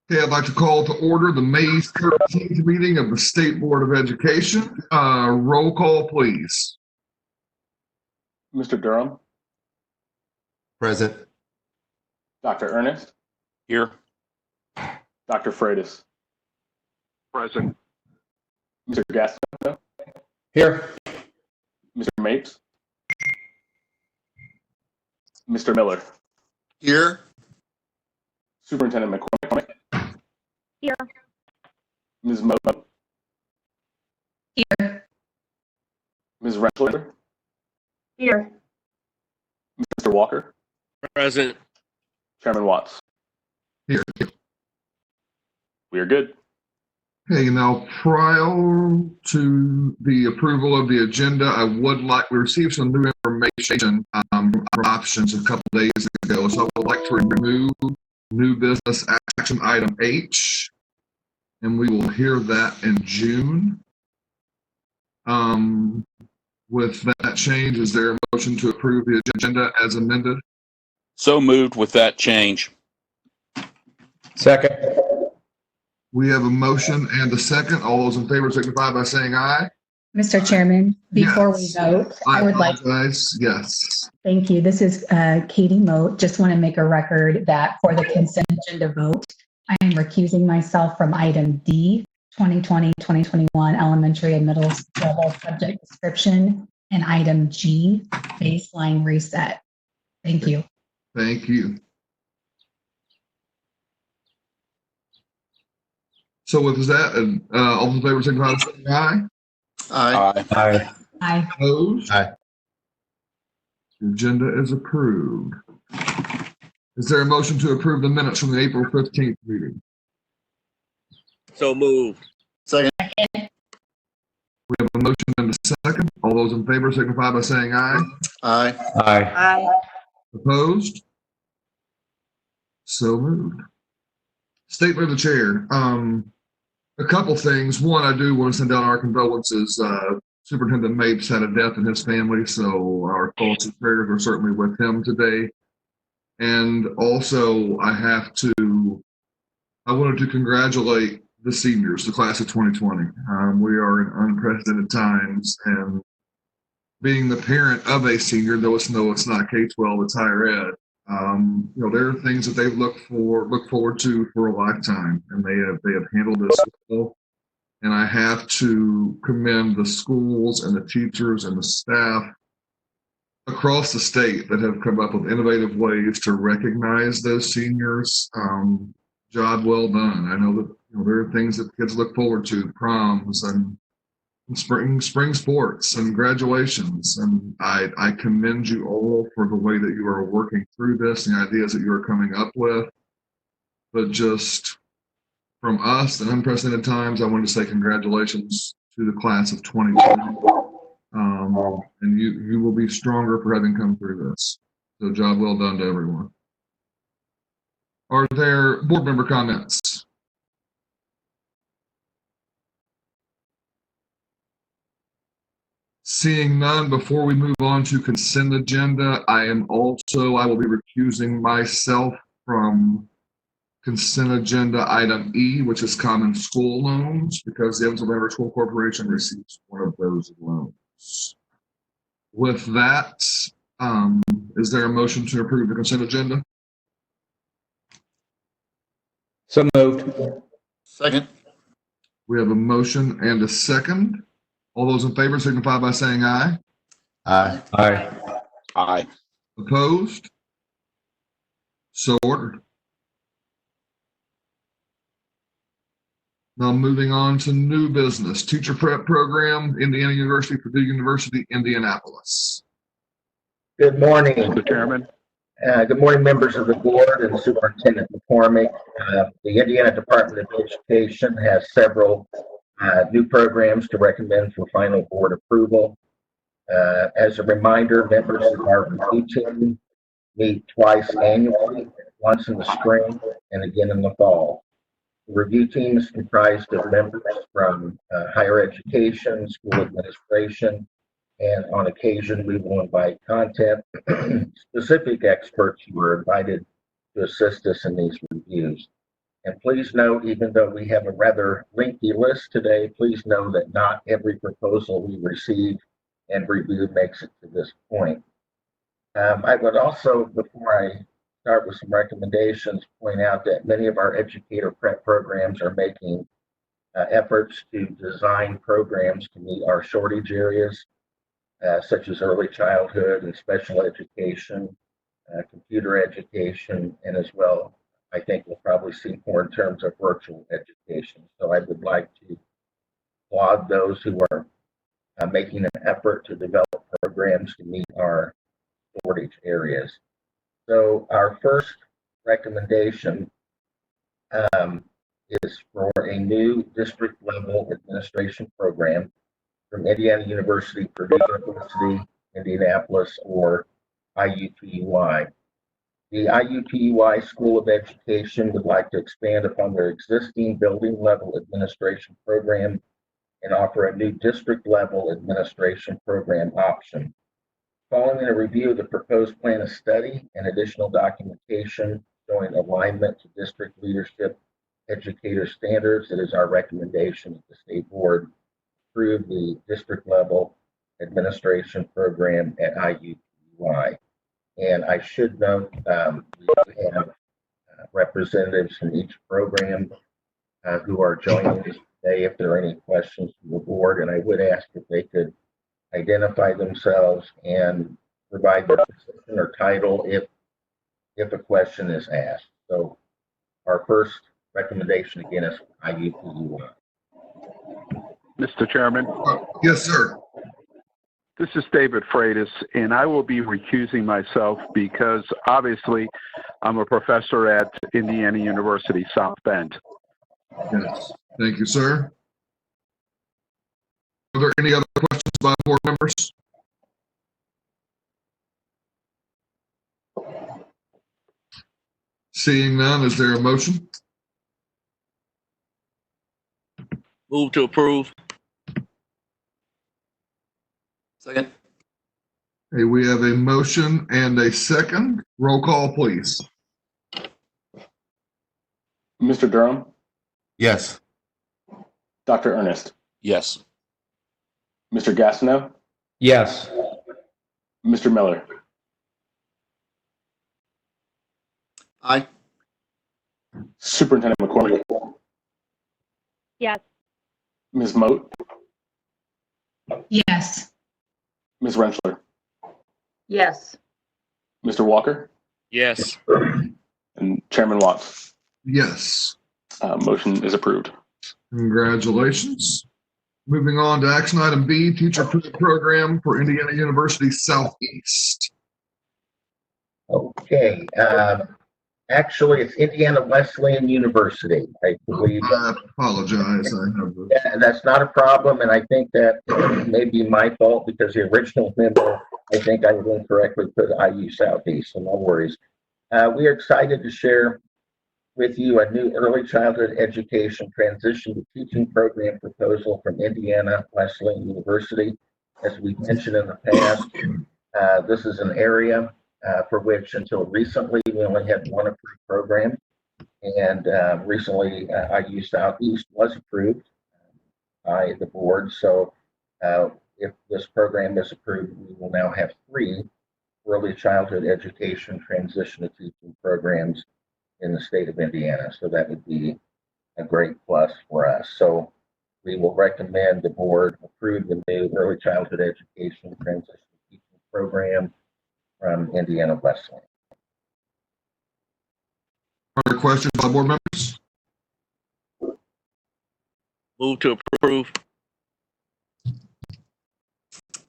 Okay, I'd like to call to order the May 13th meeting of the State Board of Education. Roll call, please. Mr. Durham. Present. Dr. Ernest. Here. Dr. Freitas. Present. Mr. Gastineau. Here. Mr. Mapes. Mr. Miller. Here. Superintendent McCormick. Here. Ms. Mo. Here. Ms. Rentler. Here. Mr. Walker. Present. Chairman Watts. Here. We are good. Okay, now prior to the approval of the agenda, I would like, we received some new information from options a couple days ago, so I would like to remove new business action item H, and we will hear that in June. With that change, is there a motion to approve the agenda as amended? So moved with that change. Second. We have a motion and a second. All those in favor signify by saying aye. Mr. Chairman, before we vote, I would like, Yes. thank you. This is Katie Moat. Just want to make a record that for the consent agenda vote, I am recusing myself from item D, 2020-2021 elementary and middle level subject description, and item G, baseline reset. Thank you. Thank you. So with that, all in favor signify by saying aye. Aye. Aye. Aye. Opposed? Aye. The agenda is approved. Is there a motion to approve the minutes from the April 15th meeting? So moved. Second. We have a motion and a second. All those in favor signify by saying aye. Aye. Aye. Aye. Opposed? So moved. Statement of the chair. A couple things. One, I do want to send out our condolences. Superintendent Mapes had a death in his family, so our thoughts and prayers are certainly with him today. And also, I wanted to congratulate the seniors, the class of 2020. We are in unprecedented times, and being the parent of a senior, though it's not K-12, it's higher ed. There are things that they look forward to for a lifetime, and they have handled this well. And I have to commend the schools and the teachers and the staff across the state that have come up with innovative ways to recognize those seniors. Job well done. I know that there are things that kids look forward to, proms and spring sports and graduations, and I commend you all for the way that you are working through this and the ideas that you are coming up with. But just from us in unprecedented times, I want to say congratulations to the class of 2020. And you will be stronger for having come through this. So job well done to everyone. Are there board member comments? Seeing none, before we move on to consent agenda, I will be recusing myself from consent agenda item E, which is common school loans, because the Evansville River School Corporation receives one of those loans. With that, is there a motion to approve the consent agenda? So moved. Second. We have a motion and a second. All those in favor signify by saying aye. Aye. Aye. Aye. Opposed? So ordered. Now moving on to new business. Teacher Prep Program, Indiana University, Purdue University, Indianapolis. Good morning. Mr. Chairman. Good morning, members of the board and Superintendent McCormick. The Indiana Department of Education has several new programs to recommend for final board approval. As a reminder, members of our review team meet twice annually, once in the spring and again in the fall. The review team is comprised of members from higher education, school administration, and on occasion we will invite content specific experts who are invited to assist us in these reviews. And please note, even though we have a rather lengthy list today, please know that not every proposal we receive and review makes it to this point. I would also, before I start with some recommendations, point out that many of our educator prep programs are making efforts to design programs to meet our shortage areas, such as early childhood and special education, computer education, and as well, I think we'll probably see more in terms of virtual education. So I would like to applaud those who are making an effort to develop programs to meet our shortage areas. So our first recommendation is for a new district level administration program from Indiana University, Purdue University, Indianapolis, or IUPUI. The IUPUI School of Education would like to expand upon their existing building level administration program and offer a new district level administration program option. Following a review of the proposed plan of study and additional documentation showing alignment to district leadership educator standards, it is our recommendation that the state board approve the district level administration program at IUPUI. And I should note we have representatives from each program who are joining us today if there are any questions from the board. And I would ask if they could identify themselves and provide their position or title if a question is asked. So our first recommendation again is IUPUI. Mr. Chairman, Yes, sir. this is David Freitas, and I will be recusing myself because obviously I'm a professor at Indiana University, South Bend. Yes. Thank you, sir. Are there any other questions by board members? Seeing none, is there a motion? Move to approve. Second. Hey, we have a motion and a second. Roll call, please. Mr. Durham, Yes. Dr. Ernest, Yes. Mr. Gastineau, Yes. Mr. Miller, Aye. Superintendent McCormick, Yes. Ms. Moat, Yes. Ms. Rentschler, Yes. Mr. Walker, Yes. and Chairman Watts. Yes. Motion is approved. Congratulations. Moving on to action item B, teacher prep program for Indiana University Southeast. Okay. Actually, it's Indiana Wesleyan University, I believe. I apologize. Yeah, that's not a problem, and I think that may be my fault because the original memo, I think I incorrectly put IU Southeast, so no worries. We are excited to share with you a new early childhood education transition to teaching program proposal from Indiana Wesleyan University. As we mentioned in the past, this is an area for which until recently we only had one approved program, and recently IU Southeast was approved by the board. So if this program is approved, we will now have 3 early childhood education transition to teaching programs in the state of Indiana. So that would be a great plus for us. So we will recommend the board approve the new early childhood education transition to teaching program from Indiana Wesleyan. Are there questions by board members? Move to approve.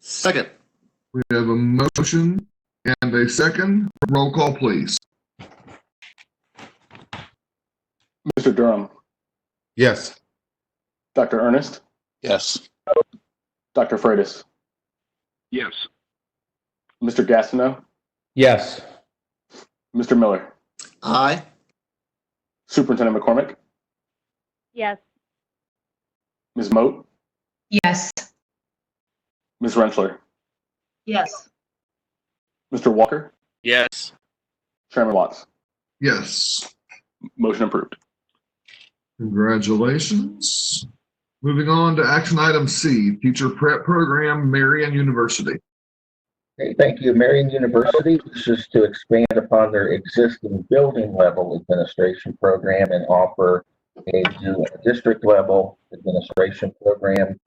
Second. We have a motion and a second. Roll call, please. Mr. Durham, Yes. Dr. Ernest, Yes. Dr. Freitas, Yes. Mr. Gastineau, Yes. Mr. Miller, Aye. Superintendent McCormick, Yes. Ms. Moat, Yes. Ms. Rentschler, Yes. Mr. Walker, Yes. Chairman Watts. Yes. Motion approved. Congratulations. Moving on to action item C, Teacher Prep Program, Marion University. Okay, thank you. Marion University wishes to expand upon their existing building level administration program and offer a new district level administration program.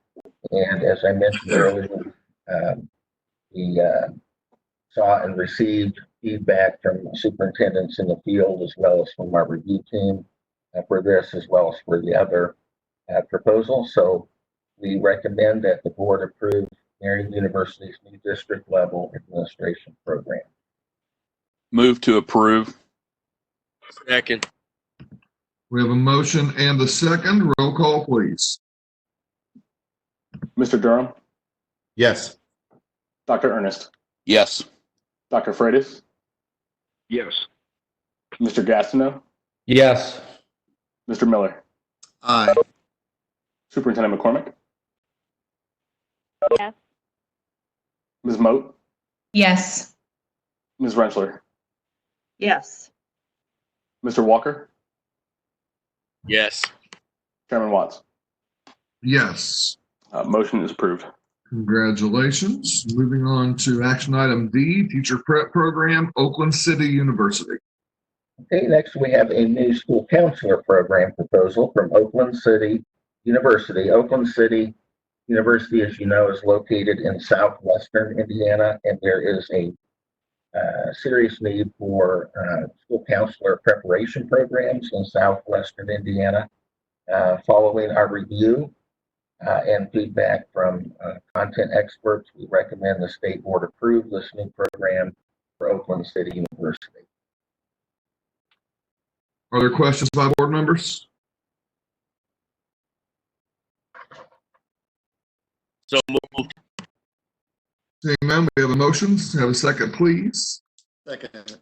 And as I mentioned earlier, we saw and received feedback from superintendents in the field as well as from our review team for this as well as for the other proposal. So we recommend that the board approve Marion University's new district level administration program. Move to approve. Second. We have a motion and a second. Roll call, please. Mr. Durham, Yes. Dr. Ernest, Yes. Dr. Freitas, Yes. Mr. Gastineau, Yes. Mr. Miller, Aye. Superintendent McCormick, Yes. Ms. Moat, Yes. Ms. Rentschler, Yes. Mr. Walker, Yes. Chairman Watts. Yes. Motion is approved. Congratulations. Moving on to action item D, Teacher Prep Program, Oakland City University. Okay, next we have a new school counselor program proposal from Oakland City University. Oakland City University, as you know, is located in southwestern Indiana, and there is a serious need for school counselor preparation programs in southwestern Indiana. Following our review and feedback from content experts, we recommend the state board approve this new program for Oakland City University. Are there questions by board members? So moved. Seeing none, we have a motion. Have a second, please. Second.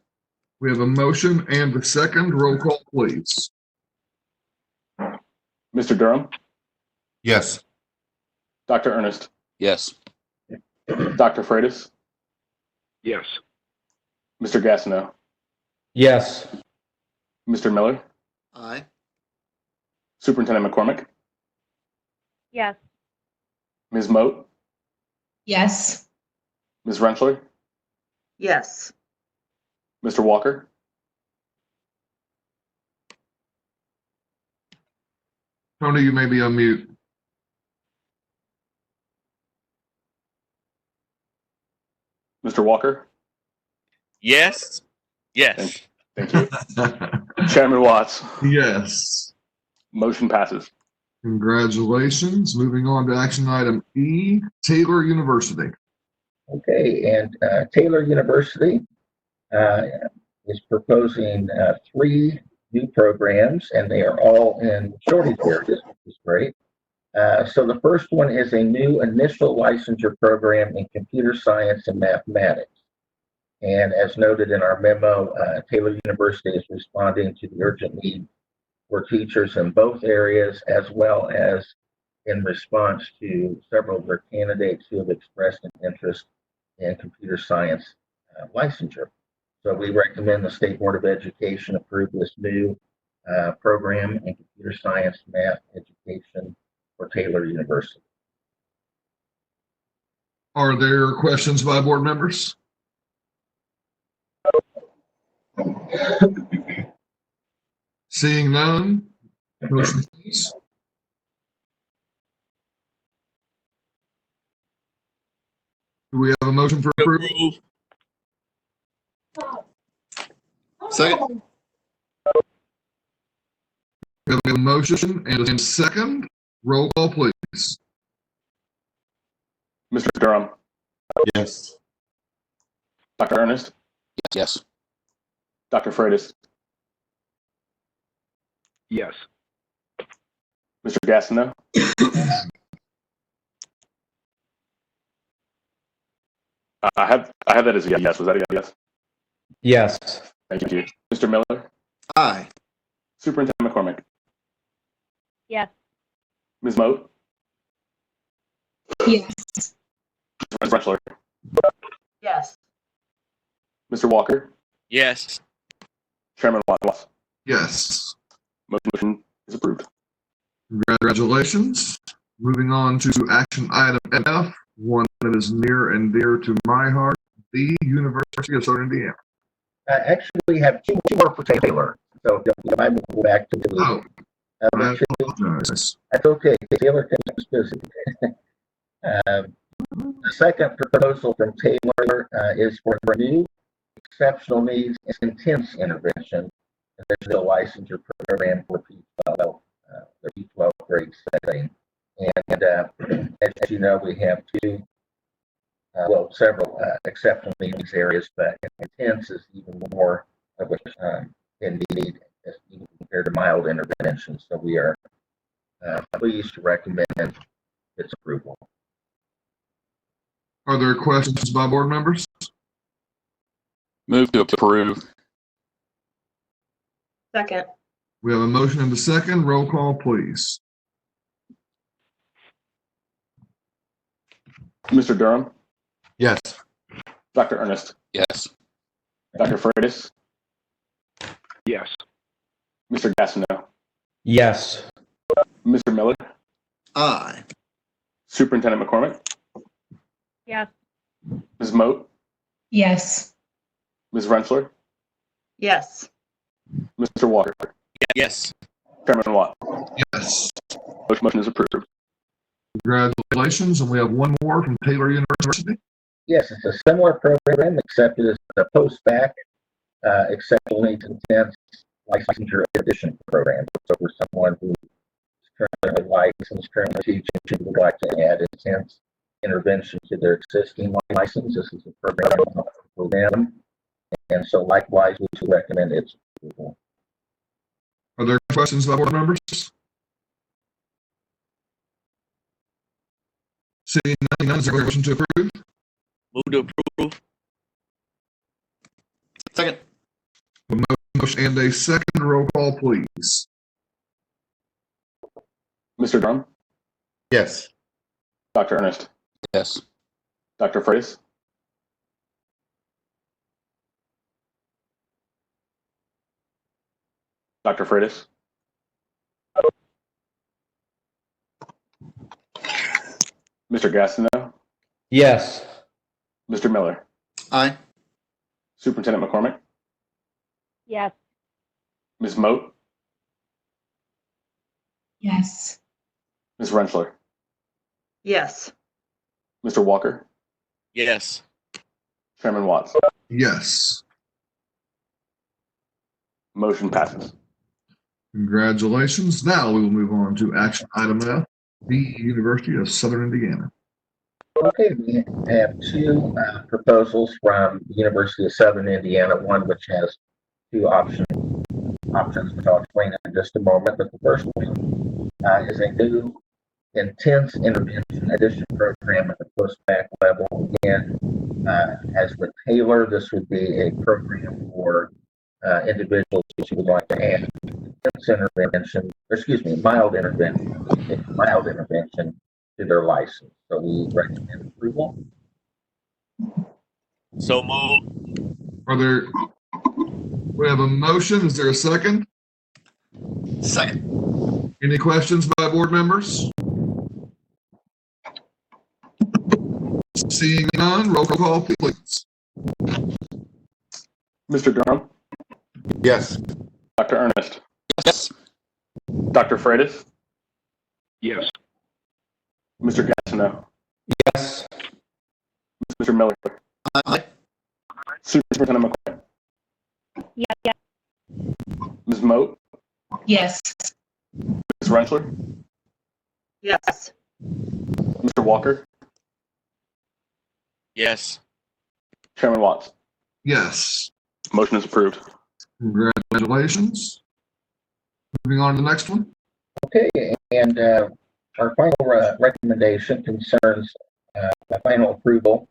We have a motion and a second. Roll call, please. Mr. Durham, Yes. Dr. Ernest, Yes. Dr. Freitas, Yes. Mr. Gastineau, Yes. Mr. Miller, Aye. Superintendent McCormick, Yes. Ms. Moat, Yes. Ms. Rentschler, Yes. Mr. Walker, Tony, you may be on mute. Mr. Walker. Yes. Yes. Thank you. Chairman Watts. Yes. Motion passes. Congratulations. Moving on to action item E, Taylor University. Okay, and Taylor University is proposing 3 new programs, and they are all in shortage areas, which is great. So the first one is a new initial licensure program in computer science and mathematics. And as noted in our memo, Taylor University is responding to the urgent need for teachers in both areas, as well as in response to several of their candidates who have expressed an interest in computer science licensure. So we recommend the State Board of Education approve this new program in computer science math education for Taylor University. Are there questions by board members? Seeing none, motion please. Do we have a motion for approval? Approve. Second. We have a motion and a second. Roll call, please. Mr. Durham, Yes. Dr. Ernest, Yes. Dr. Freitas, Yes. Mr. Gastineau, I have that as a yes. Was that a yes? Yes. Thank you. Mr. Miller, Aye. Superintendent McCormick, Yes. Ms. Moat, Yes. Ms. Rentschler, Yes. Mr. Walker, Yes. Chairman Watts. Yes. Motion is approved. Congratulations. Moving on to action item F, one that is near and dear to my heart, the University of Southern Indiana. Actually, we have two more for Taylor. So I will go back to the Oh, I other two. apologize. That's okay. Taylor keeps busy. The second proposal from Taylor is for a new exceptional needs intense intervention. There's no licensure program for P12, the P12 grade setting. And as you know, we have several exceptional needs areas, but intense is even more of a in need as even compared to mild intervention. So we are pleased to recommend its approval. Are there questions by board members? Move to approve. Second. We have a motion and a second. Roll call, please. Mr. Durham, Yes. Dr. Ernest, Yes. Dr. Freitas, Yes. Mr. Gastineau, Yes. Mr. Miller, Aye. Superintendent McCormick, Yes. Ms. Moat, Yes. Ms. Rensler, Yes. Mr. Walker, Yes. Chairman Watt. Yes. Motion is approved. Congratulations. And we have one more from Taylor University. Yes, it's a similar program, except it is a post-bac exceptional needs intense licensure addition program. So for someone who is currently licensed, currently teaching, who would like to add intense intervention to their existing license, this is a program for them. And so likewise, we should recommend its approval. Are there questions by board members? Seeing none, is there a motion to approve? Move to approve. Second. A motion and a second. Roll call, please. Mr. Durham, Yes. Dr. Ernest, Yes. Dr. Freitas, Dr. Freitas, Mr. Gastineau, Yes. Mr. Miller, Aye. Superintendent McCormick, Yes. Ms. Moat, Yes. Ms. Rensler, Yes. Mr. Walker, Yes. Chairman Watts. Yes. Motion passes. Congratulations. Now we will move on to action item F, the University of Southern Indiana. Okay, we have two proposals from the University of Southern Indiana, one which has two options, which I'll explain in just a moment. But the first one is a new intense intervention addition program at the post-bac level. Again, as with Taylor, this would be a program for individuals who would like to add mild intervention to their license. So we recommend approval. So moved. We have a motion. Is there a second? Second. Any questions by board members? Seeing none, roll call, please. Mr. Durham, Yes. Dr. Ernest, Yes. Dr. Freitas, Yes. Mr. Gastineau, Yes. Mr. Miller, Aye. Superintendent McCormick, Yes. Ms. Moat, Yes. Ms. Rensler, Yes. Mr. Walker, Yes. Chairman Watts. Yes. Motion is approved. Congratulations. Moving on to the next one. Okay, and our final recommendation concerns the final approval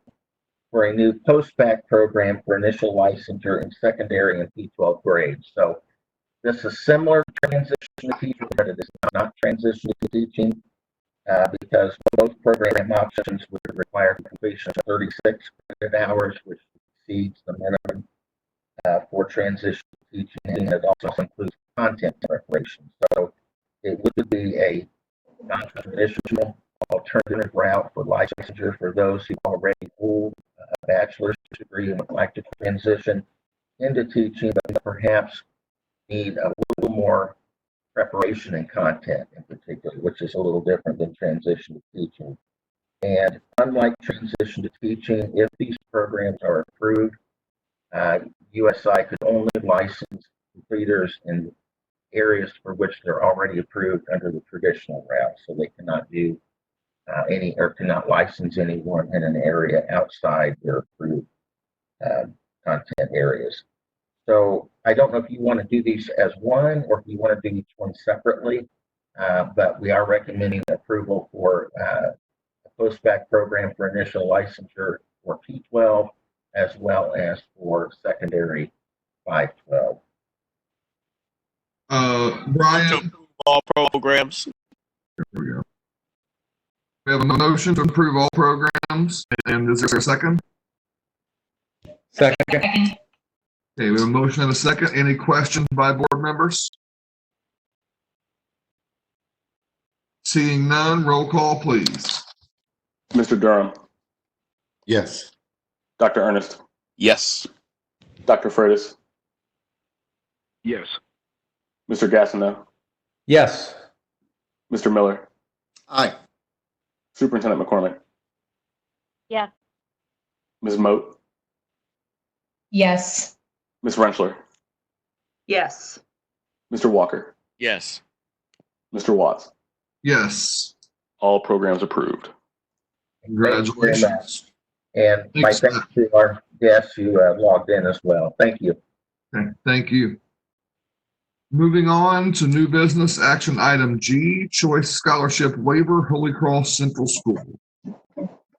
for a new post-bac program for initial licensure in secondary and P12 grades. So this is similar transition to teaching, but it is not transition to teaching because both program options would require completion of 36 credit hours, which exceeds the minimum for transition teaching, and it also includes content preparation. So it would be a non-traditional alternative route for licensure for those who already hold a bachelor's degree and would like to transition into teaching, but perhaps need a little more preparation and content in particular, which is a little different than transition to teaching. And unlike transition to teaching, if these programs are approved, USI could only license completers in areas for which they're already approved under the traditional route. So they cannot do cannot license anyone in an area outside their approved content areas. So I don't know if you want to do these as one or if you want to do each one separately, but we are recommending approval for a post-bac program for initial licensure for P12 as well as for secondary 512. Brian, All programs. here we go. We have a motion to approve all programs, and is there a second? Second. Okay, we have a motion and a second. Any questions by board members? Seeing none, roll call, please. Mr. Durham, Yes. Dr. Ernest, Yes. Dr. Freitas, Yes. Mr. Gastineau, Yes. Mr. Miller, Aye. Superintendent McCormick, Yes. Ms. Moat, Yes. Ms. Rentschler, Yes. Mr. Walker, Yes. Mr. Watts. Yes. All programs approved. Congratulations. And my Thanks, thanks to our guests who logged in as well. Thank you. Okay, thank you. Moving on to new business, action item G, choice scholarship waiver, Holy Cross Central School.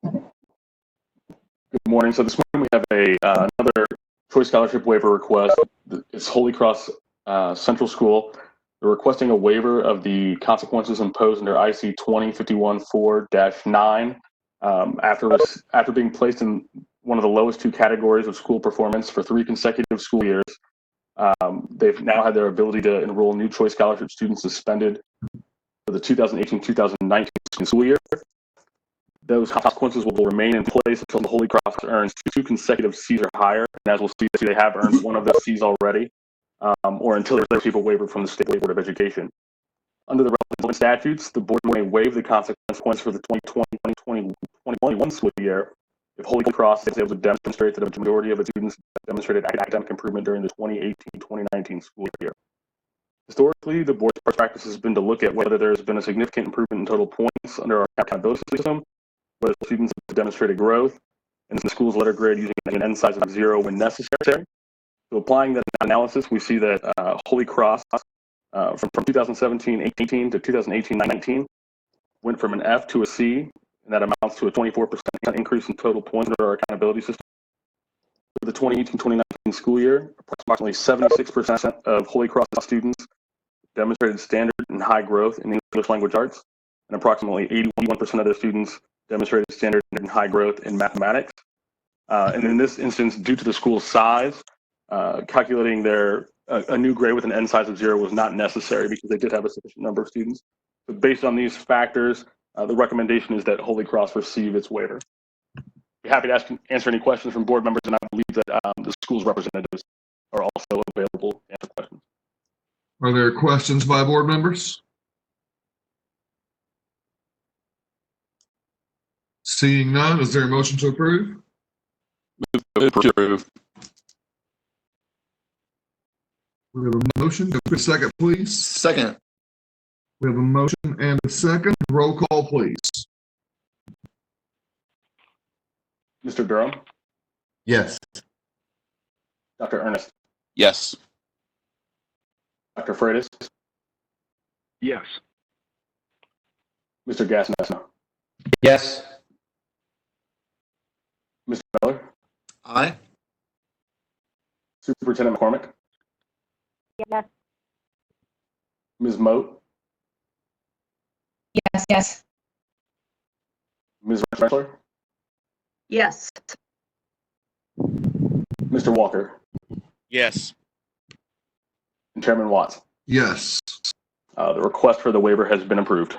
Good morning. So this morning we have another choice scholarship waiver request. It's Holy Cross Central School. They're requesting a waiver of the consequences imposed under IC 2051-4-9 after being placed in one of the lowest two categories of school performance for 3 consecutive school years. They've now had their ability to enroll new choice scholarship students suspended for the 2018-2019 school year. Those consequences will remain in place until the Holy Cross earns 2 consecutive C's or higher. And as we'll see, they have earned one of those C's already, or until they receive a waiver from the State Board of Education. Under the relevant statutes, the board may waive the consequence for the 2020-2021 school year if Holy Cross is able to demonstrate that a majority of its students demonstrated academic improvement during the 2018-2019 school year. Historically, the board's practice has been to look at whether there has been a significant improvement in total points under our accountability system, whether students have demonstrated growth, and the school's letter grade using an N size of 0 when necessary. So applying that analysis, we see that Holy Cross from 2017-18 to 2018-19 went from an F to a C, and that amounts to a 24% increase in total points under our accountability system. For the 2018-2019 school year, approximately 76% of Holy Cross students demonstrated standard and high growth in English language arts, and approximately 81% of their students demonstrated standard and high growth in mathematics. And in this instance, due to the school's size, calculating a new grade with an N size of 0 was not necessary because they did have a sufficient number of students. But based on these factors, the recommendation is that Holy Cross receive its waiver. Be happy to answer any questions from board members, and I believe that the school's representatives are also available to answer questions. Are there questions by board members? Seeing none, is there a motion to approve? Approve. We have a motion. Give a second, please. Second. We have a motion and a second. Roll call, please. Mr. Durham, Yes. Dr. Ernest, Yes. Dr. Freitas, Yes. Mr. Gastineau, Yes. Mr. Miller, Aye. Superintendent McCormick, Yes. Ms. Moat, Yes. Yes. Ms. Rentschler, Yes. Mr. Walker, Yes. and Chairman Watts. Yes. The request for the waiver has been approved.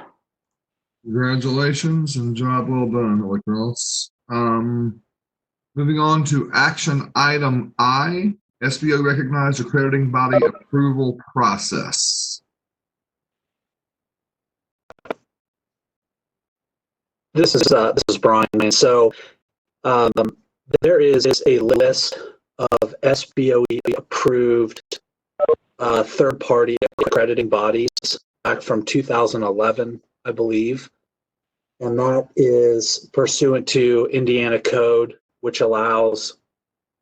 Congratulations and job well done, Holy Cross. Moving on to action item I, SBO recognized accrediting body approval process. This is Brian. So there is a list of SBOE approved third-party accrediting bodies back from 2011, I believe, and that is pursuant to Indiana code, which allows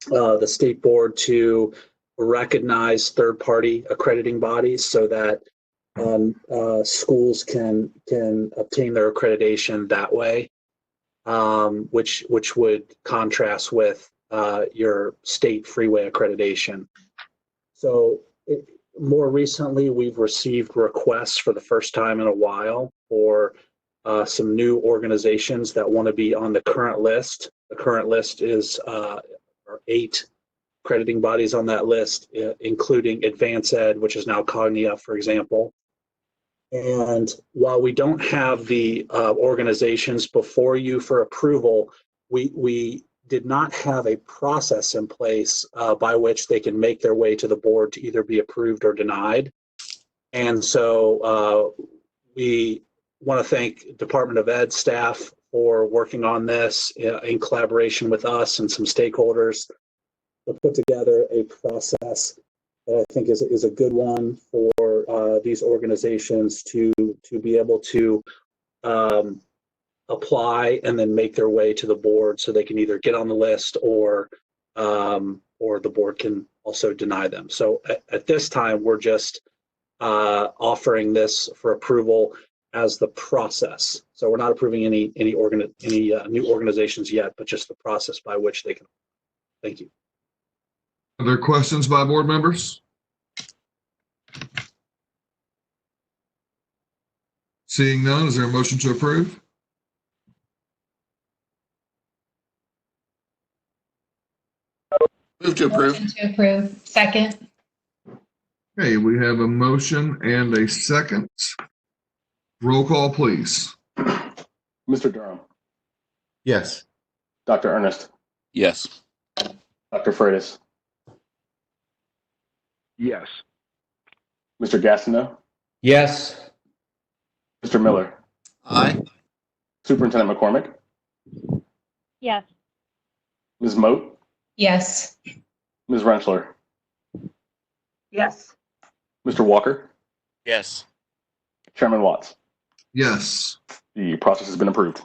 the state board to recognize third-party accrediting bodies so that schools can obtain their accreditation that way, which would contrast with your state freeway accreditation. So more recently, we've received requests for the first time in a while for some new organizations that want to be on the current list. The current list is 8 accrediting bodies on that list, including Advance Ed, which is now Cognia, for example. And while we don't have the organizations before you for approval, we did not have a process in place by which they can make their way to the board to either be approved or denied. And so we want to thank Department of Ed staff for working on this in collaboration with us and some stakeholders to put together a process that I think is a good one for these organizations to be able to apply and then make their way to the board so they can either get on the list or the board can also deny them. So at this time, we're just offering this for approval as the process. So we're not approving any new organizations yet, but just the process by which they can. Thank you. Other questions by board members? Seeing none, is there a motion to approve? Move to approve. Motion to approve. Second. Okay, we have a motion and a second. Roll call, please. Mr. Durham, Yes. Dr. Ernest, Yes. Dr. Freitas, Yes. Mr. Gastineau, Yes. Mr. Miller, Aye. Superintendent McCormick, Yes. Ms. Moat, Yes. Ms. Rentschler, Yes. Mr. Walker, Yes. Chairman Watts. Yes. The process has been approved.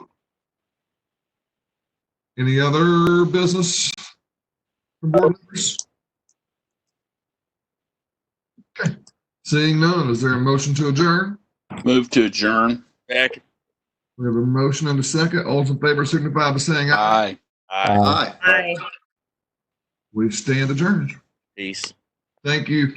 Any other business from board members? Okay. Seeing none, is there a motion to adjourn? Move to adjourn. Second. We have a motion and a second. All those in favor signify by saying aye. Aye. Aye. Aye. We stand adjourned. Peace. Thank you.